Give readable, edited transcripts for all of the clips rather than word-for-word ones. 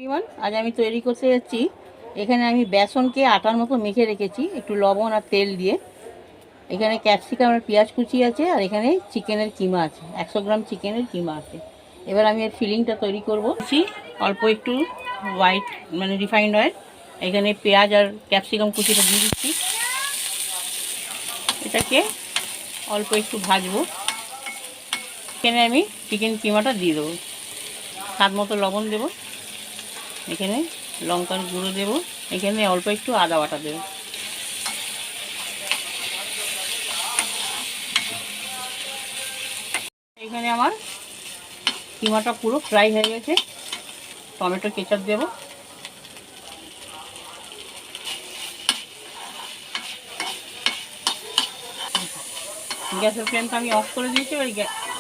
Everyone, আজ আমি তৈরি করতে যাচ্ছি। এখানে আমি বেসনকে আটার মতো মেখে রেখেছি একটু লবণ আর তেল দিয়ে। এখানে ক্যাপসিকাম আর পেঁয়াজ কুচি আছে, আর এখানে চিকেনের কিমা আছে, 100 গ্রাম চিকেনের কিমা আছে। এবার আমি এর ফিলিংটা তৈরি করবো। অল্প একটু হোয়াইট মানে রিফাইন্ড অয়েল, এখানে পেঁয়াজ আর ক্যাপসিকাম কুচিটা দিয়ে দিচ্ছি। এটাকে অল্প একটু ভাজবো। এখানে আমি চিকেন কিমাটা দিয়ে দেবো, স্বাদ মতো লবণ দেবো, এখানে লঙ্কার গুঁড়ো দেবো, এখানে অল্প একটু আদা বাটা দেবো। এখানে আমার কিমাটা পুরো ফ্রাই হয়ে গেছে। টমেটো কেচাপ দেবো। গ্যাসের ফ্লেমটা আমি অফ করে দিয়েছি। এবার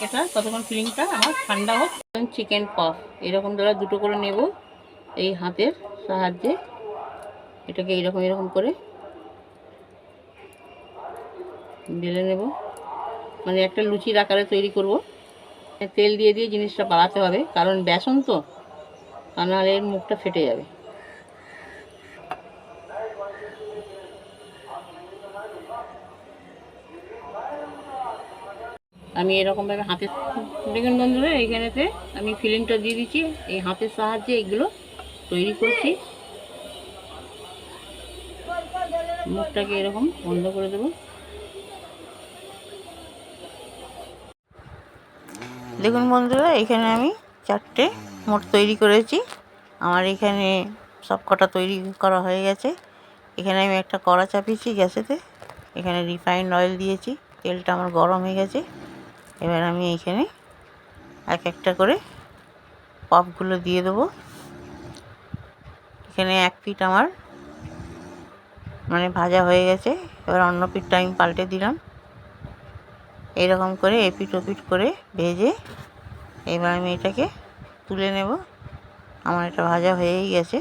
এটা ততক্ষণ ফিলিংটা আমার ঠান্ডা হোক। চিকেন পপ এরকম ধরা দুটো করে নেব, এই হাতের সাহায্যে এটাকে এরকম এরকম করে বেলে নেব, মানে একটা লুচির আকারে তৈরি করব। তেল দিয়ে দিয়ে জিনিসটা বাড়াতে হবে, কারণ বেসন তো, তা নাহলে এর মুখটা ফেটে যাবে। আমি এরকমভাবে হাতে দেখুন বন্ধুরা, এইখানেতে আমি ফিলিংটা দিয়ে দিচ্ছি। এই হাতের সাহায্যে এগুলো তৈরি করছি। মুখটাকে এরকম বন্ধ করে দেবো। দেখুন বন্ধুরা, এখানে আমি 4টে মোট তৈরি করেছি। আমার এখানে সব কটা তৈরি করা হয়ে গেছে। এখানে আমি একটা কড়া চাপিয়েছি গ্যাসেতে, এখানে রিফাইন্ড অয়েল দিয়েছি, তেলটা আমার গরম হয়ে গেছে। এবার আমি এইখানে এক একটা করে পপগুলো দিয়ে দেবো। এখানে এক পিঠ আমার মানে ভাজা হয়ে গেছে, এবার অন্য পিঠটা আমি পাল্টে দিলাম। এইরকম করে এপিঠ ওপিঠ করে ভেজে এবার আমি এটাকে তুলে নেব। আমার এটা ভাজা হয়েই গেছে,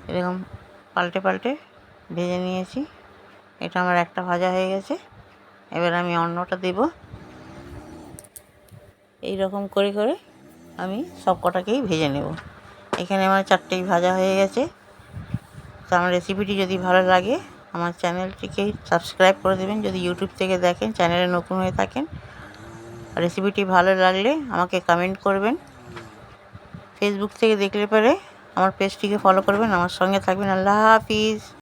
এরকম পাল্টে পাল্টে ভেজে নিয়েছি। এটা আমার একটা ভাজা হয়ে গেছে। এবার আমি অন্যটা দেব। এই রকম করে করে আমি সব কটাকেই ভেজে নেব। এখানে আমার 4টেই ভাজা হয়ে গেছে। তো আমার রেসিপিটি যদি ভালো লাগে আমার চ্যানেলটিকে সাবস্ক্রাইব করে দেবেন। যদি ইউটিউব থেকে দেখেন, চ্যানেলে নতুন হয়ে থাকেন, রেসিপিটি ভালো লাগলে আমাকে কমেন্ট করবেন। ফেসবুক থেকে দেখলে পরে আমার পেজটিকে ফলো করবেন, আমার সঙ্গে থাকবেন। আল্লাহ হাফিজ।